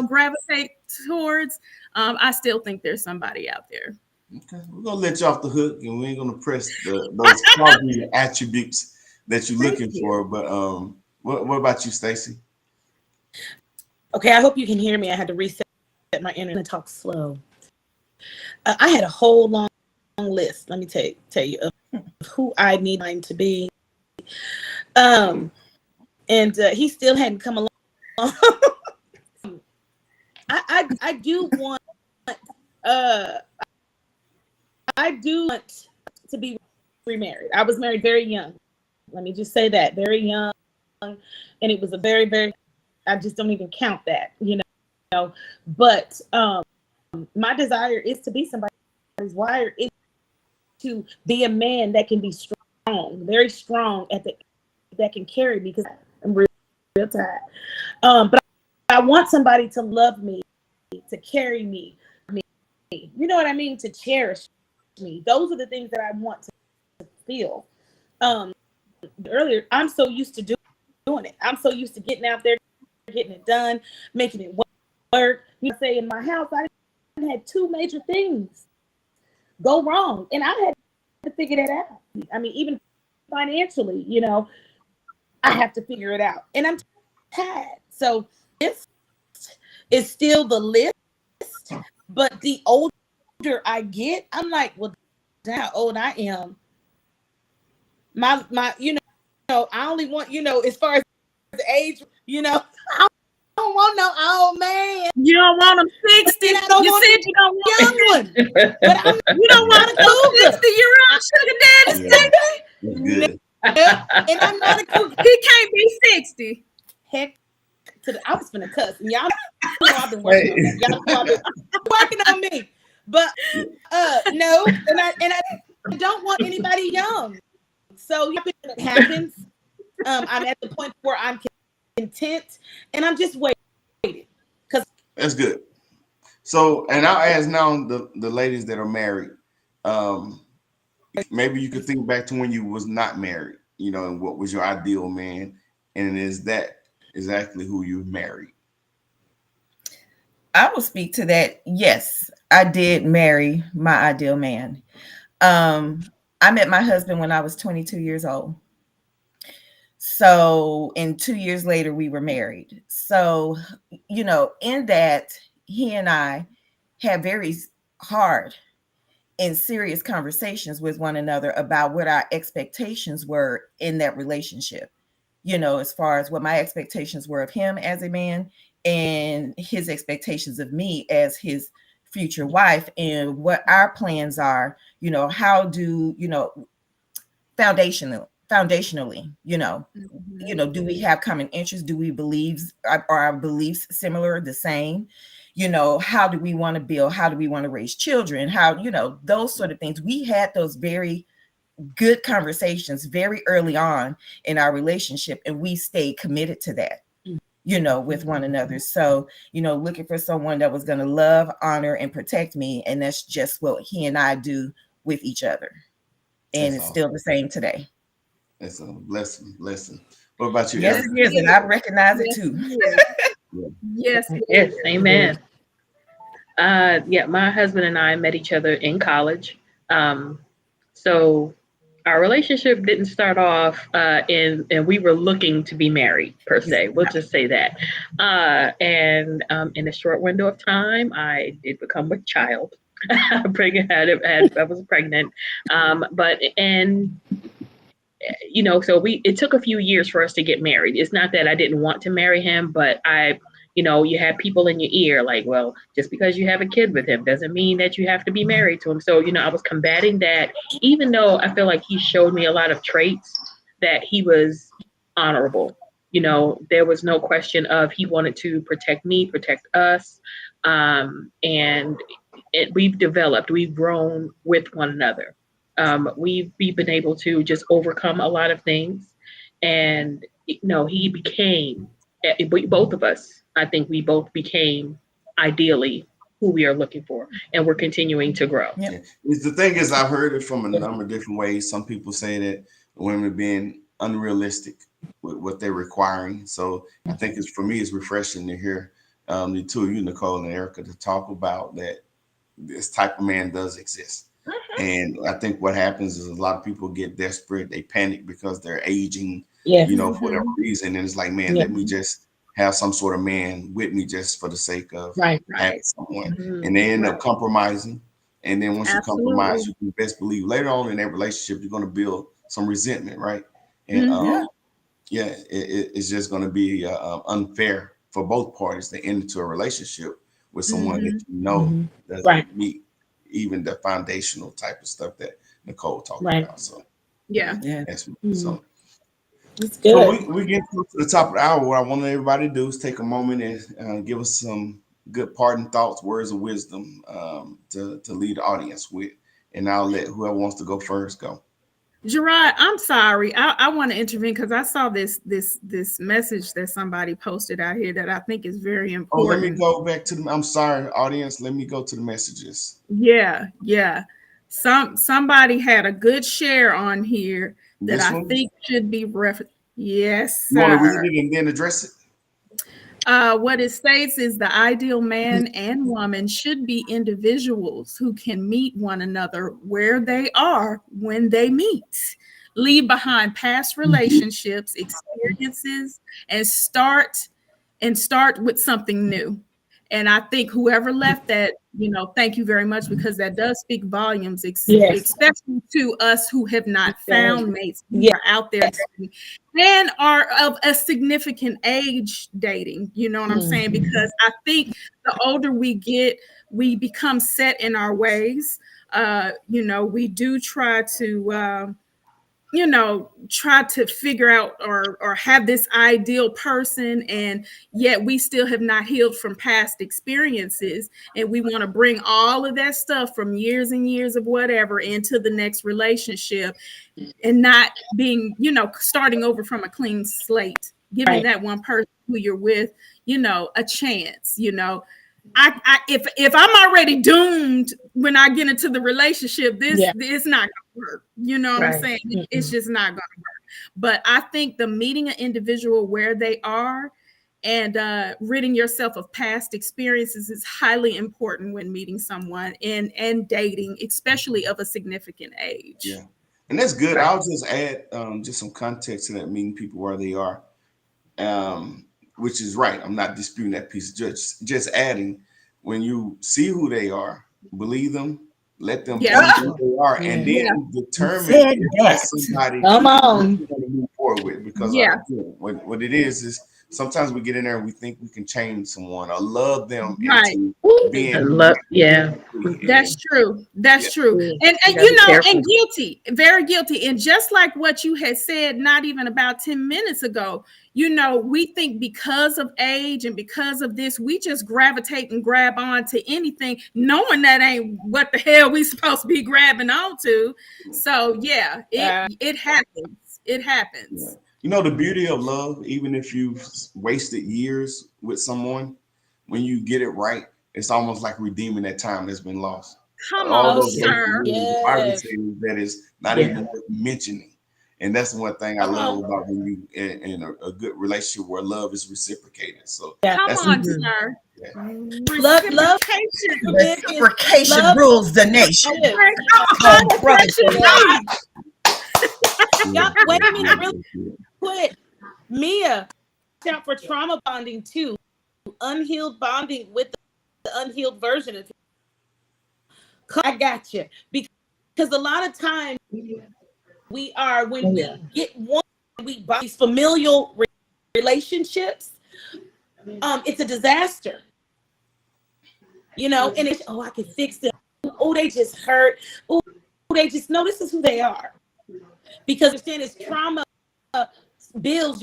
gravitate towards, I still think there's somebody out there. Okay, we're gonna let you off the hook, and we ain't gonna press those quality attributes that you're looking for. But what about you, Stacey? Okay, I hope you can hear me. I had to reset my internet and talk slow. I had a whole long list. Let me tell you of who I need him to be. And he still hadn't come along. I do want to be remarried. I was married very young. Let me just say that, very young, and it was a very, very. I just don't even count that, But my desire is to be somebody's wife, is to be a man that can be strong, very strong that can carry me, because I'm real tired. But I want somebody to love me, to carry me. You know what I mean? To cherish me. Those are the things that I want to feel. Earlier, I'm so used to doing it. I'm so used to getting out there, getting it done, making it work. You say in my house, I had two major things. go wrong. And I had to figure that out. I mean, even financially, you know, I have to figure it out. And I'm tired. So this is still the list, but the older I get, I'm like, well, that's how old I am. My, you know, I only want, you know, as far as the age, you know, I don't want no old man. You don't want them 60. I don't You want said you don't want young one. But you don't want a cougar. 60-year-old sugar daddy. Yeah, that's good. And I'm not a cougar. He can't be 60. Heck to the, I was finna cuss. And y'all know I've been working on that. Y'all know I've been working on me. But no, and I don't want anybody young. So it happens. I'm at the point where I'm content, and I'm just waiting. Because That's good. So, and I'll ask now the ladies that are married. Maybe you could think back to when you was not married, you know, and what was your ideal man, and is that exactly who you married? I will speak to that. Yes, I did marry my ideal man. I met my husband when I was 22 years old. So, and 2 years later, we were married. So, you know, in that, he and I had very hard and serious conversations with one another about what our expectations were in that relationship. You know, as far as what my expectations were of him as a man and his expectations of me as his future wife, and what our plans are, you know, how do, you know, foundationally, you know, do we have common interests? Do we believe, are our beliefs similar, the same? You know, how do we want to build? How do we want to raise children? How, you know, those sort of things. We had those very good conversations very early on in our relationship, and we stayed committed to that, you know, with one another. So, you know, looking for someone that was going to love, honor, and protect me. And that's just what he and I do with each other. And That's it's awesome. still the same today. That's a blessing. What about you, Yes, Eric? it is. And I recognize it too. Yes. Yes, amen. Yeah, my husband and I met each other in college. So our relationship didn't start off and we were looking to be married per se. We'll just say that. And in a short window of time, I did become a child. I was pregnant. You know, so it took a few years for us to get married. It's not that I didn't want to marry him, but you know, you have people in your ear like, well, just because you have a kid with him doesn't mean that you have to be married to him. So, you know, I was combating that, even though I feel like he showed me a lot of traits that he was honorable. You know, there was no question of he wanted to protect me, protect us. And we've grown with one another. We've been able to just overcome a lot of things. And, you know, both of us, I think we both became ideally who we are looking for, and we're continuing to grow. Yeah. The thing is, I've heard it from a number of different ways. Some people say that women are being unrealistic with what they're requiring. So I think for me, it's refreshing to hear the two of you, Nicole and Erica, to talk about that this type of man does exist. And I think what happens is a lot of people get desperate. They panic because they're aging, you know, for whatever reason. And it's like, man, let me just have some sort of man with me just for the sake of having someone. And they end up compromising. And then once you compromise, you can best believe later on in that relationship, you're going to build some resentment, right? And it's just going to be unfair for both parties to enter into a relationship with someone that you know doesn't meet even the foundational type of stuff that Nicole talked about. So that's so. It's good. So we get to the top of the hour. What I want everybody to do is take a moment and give us some good parting thoughts, words of wisdom to lead the audience with. And I'll let whoever wants to go first go. Gerard, I'm sorry. I want to intervene because I saw this message that somebody posted out here that I think is very important. Oh, let me go back to I'm sorry, audience. Let me go to the messages. Yeah. Somebody had a good share on here that I think should be referenced. Yes, sir. You want to read it and then address it? What it states is the ideal man and woman should be individuals who can meet one another where they are when they meet, leave behind past relationships, experiences, and start with something new. And I think whoever left that, thank you very much, because that does speak volumes, especially to us who have not found mates, who are out there dating, and are of a significant age dating. You know what I'm saying? Because I think the older we get, we become set in our ways. We do try to try to figure out or have this ideal person, and yet we still have not healed from past experiences, and we want to bring all of that stuff from years and years of whatever into the next relationship, and not being, starting over from a clean slate, giving that one person who you're with, a chance. If I'm already doomed when I get into the relationship, it's not gonna work. You know what I'm saying? It's just not gonna work. But I think the meeting an individual where they are and ridding yourself of past experiences is highly important when meeting someone and dating, especially of a significant age. Yeah, and that's good. I'll just add just some context to that, meeting people where they are. Which is right. I'm not disputing that piece. Just adding, when you see who they are, believe them, let them be who they are, and then determine if that's somebody you want to move forward with. Because what it is sometimes we get in there and we think we can change someone or love them into being That's true. That's true. And and guilty, very guilty. And just like what you had said, not even about 10 minutes ago, we think because of age and because of this, we just gravitate and grab on to anything, knowing that ain't what the hell we supposed to be grabbing onto. So it happens. It happens. The beauty of love, even if you've wasted years with someone, when you get it right, it's almost like redeeming that time that's been lost. Come on, sir. That is not even worth mentioning. And that's one thing I love about when you in a good relationship where love is reciprocated. So come on, sir. Reciprocation rules the nation. Wait a minute, really quick. Mia, out for trauma bonding too. Unhealed bonding with the unhealed version of you. I got you. Because a lot of times we get one, we bond these familial relationships. It's a disaster. And it's, I can fix them. They just hurt. They just know this is who they are. Because understand it's trauma builds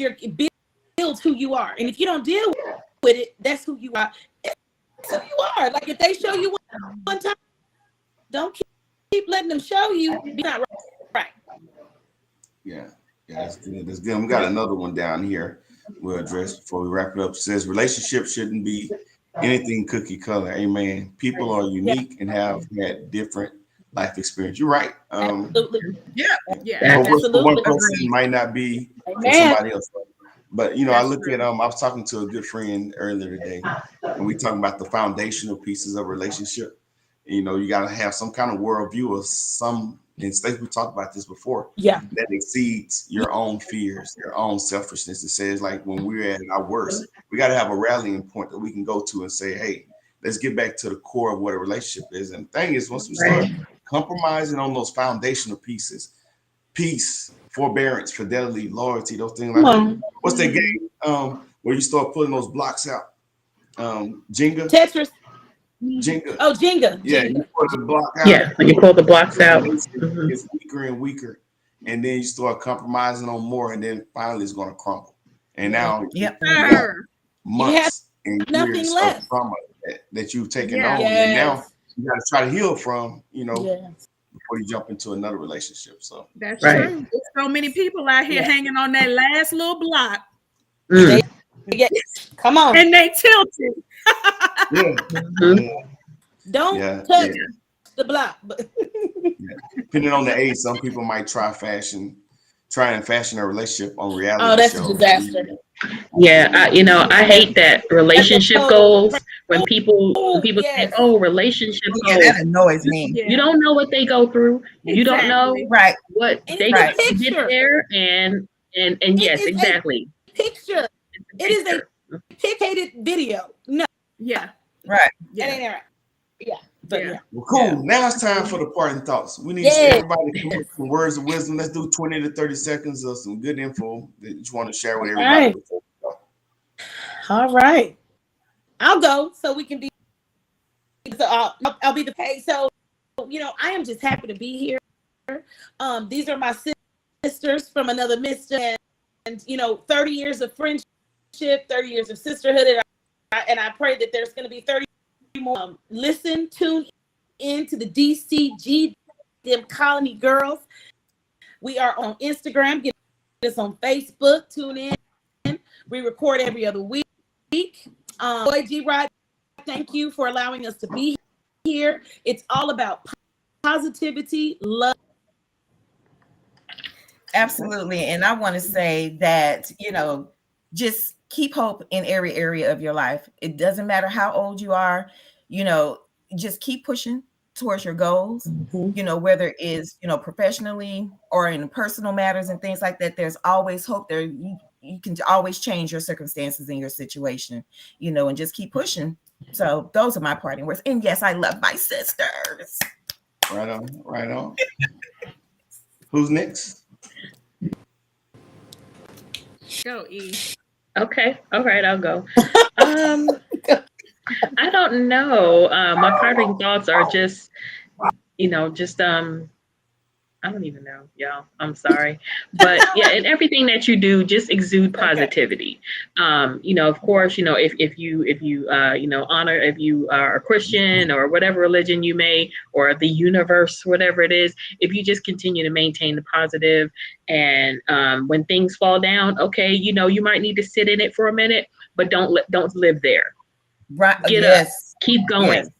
who you are. And if you don't deal with it, that's who you are. That's who you are. Like if they show you one time, don't keep letting them show you. Be not right. Yeah, that's good. That's good. We got another one down here we'll address before we wrap it up. It says relationships shouldn't be anything cookie color. Amen. People are unique and have had different life experience. You're right. Absolutely. For one person might not be for somebody else. But I look at I was talking to a good friend earlier today, and we talking about the foundational pieces of relationship. You got to have some kind of worldview or some. And Stacey, we talked about this before. That exceeds your own fears, your own selfishness. It says like when we're at our worst, we got to have a rallying point that we can go to and say, hey, let's get back to the core of what a relationship is. And the thing is, once we start compromising on those foundational pieces, peace, forbearance, fidelity, loyalty, those things like that. What's that game where you start pulling those blocks out? Jenga? Tetris. Jenga. Oh, Jenga. Yeah, Jenga. you pull the block out. Yeah, when you pull the blocks out. It's weaker and weaker. And then you start compromising on more, and then finally it's going to crumble. And now months and years of trauma that you've taken on. And now you got to try to heal from, before you jump into another relationship. So that's true. There's so many people out here hanging on that last little block. Come on. And they tilted. Don't touch the block. Depending on the age, some people might try fashion try and fashion a relationship on reality Oh, that's a shows. disaster. Yeah, I hate that relationship goals when people say, Yes. "Oh, relationship Yeah, goals." that annoys me. You don't know what they go through. You don't know Exactly. Right. what And they it's go Right. a to get picture. there, and It yes, is exactly. a picture. It is a pictated video. No, Yeah. Right. it ain't Yeah. right. Yeah, but yeah. Well, cool. Yeah. Now it's time for the parting thoughts. We need Yeah. everybody to come up with some words of wisdom. Let's do 20 to 30 seconds of some good info that you want to share with everybody. Right. Before we go. All right. I'll go so we can be. So I'll be the pay. So I am just happy to be here. These are my sisters from another mister, and 30 years of friendship, 30 years of sisterhood, and I pray that there's going to be 30 more. Tune in to the DCG, them Colony Girls. We are on Instagram. Get us on Facebook. Tune in. We record every other week. Boy, G-Rod, thank you for allowing us to be here. It's all about positivity, love. Absolutely. And I want to say that, just keep hope in every area of your life. It doesn't matter how old you are, just keep pushing towards your goals, whether it is, professionally or in personal matters and things like that. There's always hope there. You can always change your circumstances and your situation, and just keep pushing. So those are my parting words. And yes, I love my sisters. Right on. Right on. Who's next? Go E. Okay, all right, I'll go. I don't know. My parting thoughts are just, I don't even know, y'all. I'm sorry, but yeah, and everything that you do, just exude positivity. Of course, if you honor, if you are a Christian or whatever religion you may, or the universe, whatever it is, if you just continue to maintain the positive, and when things fall down, okay, you might need to sit in it for a minute, but don't live there. Right. Get Yes. up, keep going,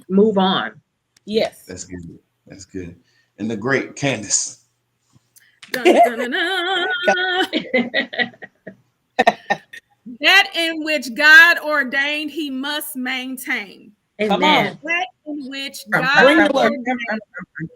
move on. Yes. That's good. That's good. And the great Candace. Dun, dun, dun, dun. That in which God ordained, he must maintain. Amen. That in which God ordained,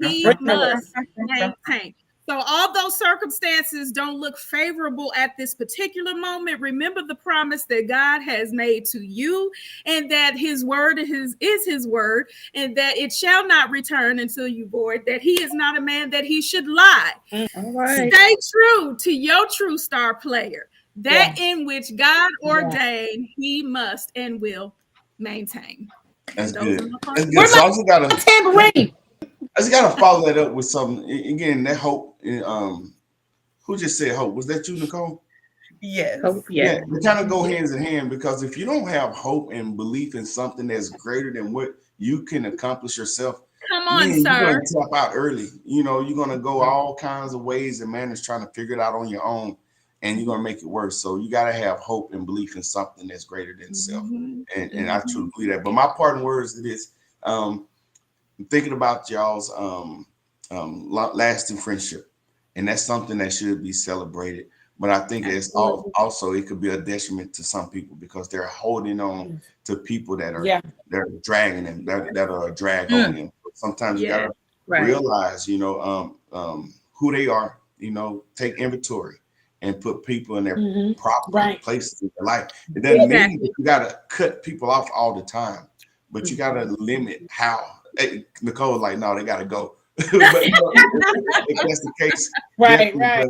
he must maintain. So although circumstances don't look favorable at this particular moment, remember the promise that God has made to you, and that his word is his word, and that it shall not return until you void, that he is not a man that he should lie. All right. Stay true to your true star player. That in which God ordained, he must and will maintain. That's Those good. are my That's parts. good. So I Tambourine. just gotta follow that up with something. Again, that hope. Who just said hope? Was that you, Nicole? Yes. Hope, yeah. They kind of go hands in hand, because if you don't have hope and belief in something that's greater than what you can accomplish yourself, Come on, you're sir. gonna tap out early. You're gonna go all kinds of ways and manners trying to figure it out on your own, and you're gonna make it worse. So you gotta have hope and belief in something that's greater than self. And I truly believe that. But my parting words to this, I'm thinking about y'all's lasting friendship, and that's something that should be celebrated. But I think it's also it could be a detriment to some people, because they're holding on to people that are they're dragging them, that are a drag on them. Sometimes you gotta realize, who they are. Take inventory and put people in their proper places in their life. It doesn't mean that you gotta cut people off all the time, but you gotta limit how. Hey, Nicole's like, no, they gotta go. But if that's the case, Right. But,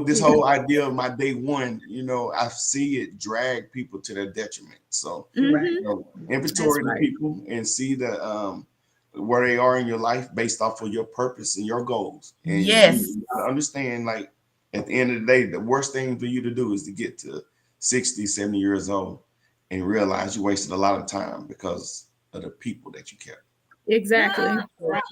this whole idea of my day one, I see it drag people to their detriment. So inventory the people and see the where they are in your life based off of your purpose and your goals. And you understand, like, at the end of the day, the worst thing for you to do is to get to 60, 70 years old and realize you wasted a lot of time because of the people that you kept. Exactly.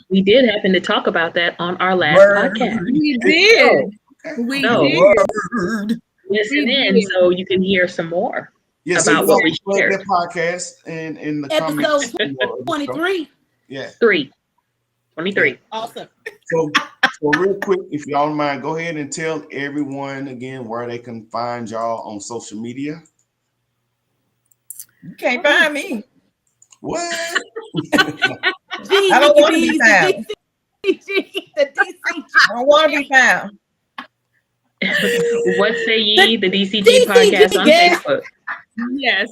We did happen to talk about that on our last podcast. We did. We did. Listen in so you can hear some more about what we shared. That podcast and in the Episode comments. 23. Yeah. 3. 23. Awesome. So real quick, if y'all don't mind, go ahead and tell everyone again where they can find y'all on social media. You can't find me. What? I don't want to be found. The DCG. I don't want to be found. What say ye? The DCG podcast on Facebook. Yes.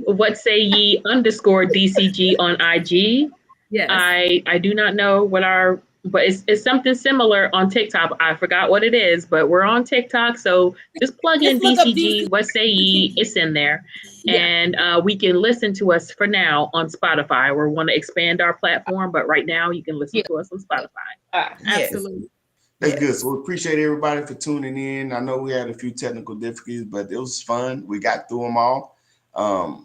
What say ye _DCG on IG? Yes. I do not know what but it's something similar on TikTok. I forgot what it is, but we're on TikTok. So just plug in DCG, what say ye, it's in there. Yeah. And we can listen to us for now on Spotify. We want to expand our platform, but right now you can listen to us on Spotify. Absolutely. That's good. So we appreciate everybody for tuning in. I know we had a few technical difficulties, but it was fun. We got through them all. A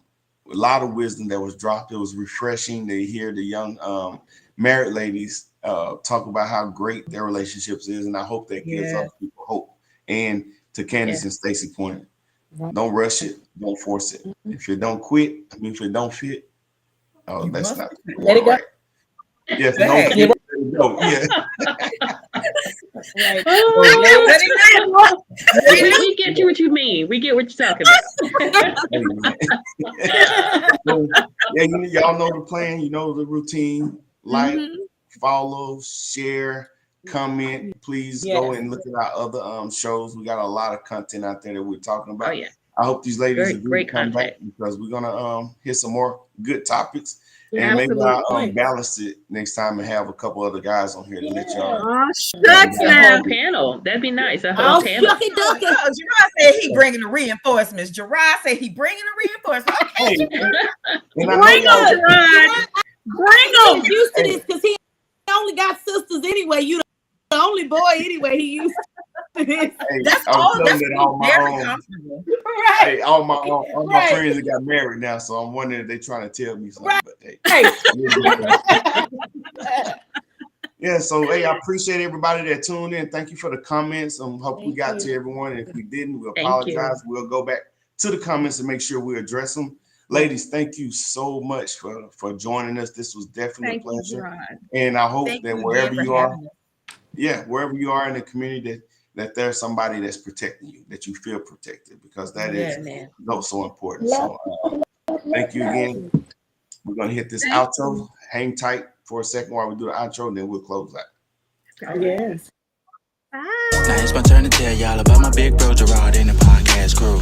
lot of wisdom that was dropped. It was refreshing to hear the young married ladies talk about how great their relationships is, and I hope that gives other people hope. And to Candace and Stacey pointed, don't rush it, don't force it. If it don't quit, if it don't fit, that's not let it go. Right. Yes, don't quit, let it go. Yeah. Right. We get you what you mean. We get what you're talking about. Y'all know the plan. You know the routine. Like, follow, share, comment. Please go and look at our other shows. We got a lot of content out there that we're talking about. I hope these ladies agree to come back because we're gonna hit some more good topics. And maybe I'll balance it next time and have a couple other guys on here to let y'all. Oh, shucks now. Panel. That'd be nice. A whole panel. Gerard said he bringing the reinforcements. Gerard said he bringing the reinforcements. Okay. Bring them, Gerard. Bring them. Used to this because he only got sisters anyway. You the only boy anyway. He used to this. That's all. That's very comfortable. Right. Hey, all my friends that got married now, so I'm wondering if they're trying to tell me something. But yeah, so hey, I appreciate everybody that tuned in. Thank you for the comments. Hope we got to everyone. If we didn't, we apologize. We'll go back to the comments and make sure we address them. Ladies, thank you so much for joining us. This was definitely a pleasure. And I hope that wherever you are, wherever you are in the community, that there's somebody that's protecting you, that you feel protected, because that is so important. So thank you again. We're going to hit this outro. Hang tight for a second while we do the outro, and then we'll close out. Yes. Now it's my turn to tell y'all about my big bro Gerard and the podcast crew.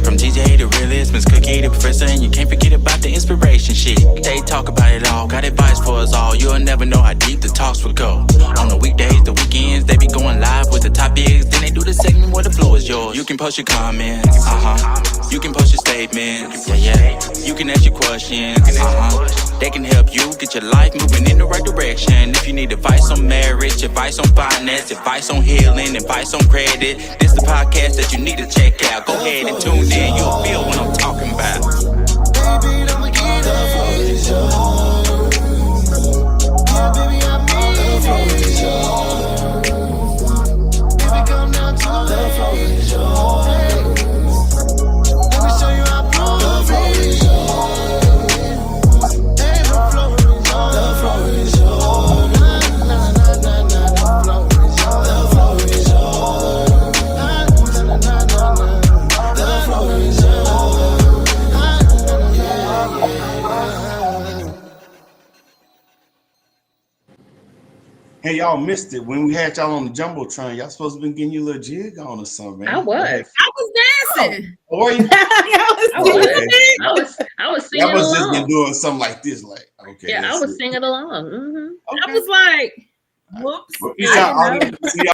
From DJ to realist, Miss Cookie, the professor, and you can't forget about the inspiration shit. They talk about it all, got advice for us all. You'll never know how deep the talks will go. On the weekdays, the weekends, they be going live with the topics. Then they do the segment where the floor is yours. You can post your comments, you can post your statements, you can ask your questions, They can help you get your life moving in the right direction. If you need advice on marriage, advice on finance, advice on healing, advice on credit, this the podcast that you need to check out. Go ahead and tune in, you'll feel what I'm talking about. Baby, don't forget the floor is yours. Yeah, baby, I mean the floor is yours. Baby, come down to the floor is yours. Let me show you how the floor is yours. Hey, the floor is yours. The floor is yours. Na na na na na. The floor is yours. The floor is yours. Na na na na. The floor is yours. Hey, y'all missed it. When we had y'all on the Jumbotron, y'all supposed to be getting your little jig on or something, man. I was dancing. Oh, were you? I was singing I was along. just been doing something like this, like, okay. Yeah, I was singing along. I was like, whoops. Well,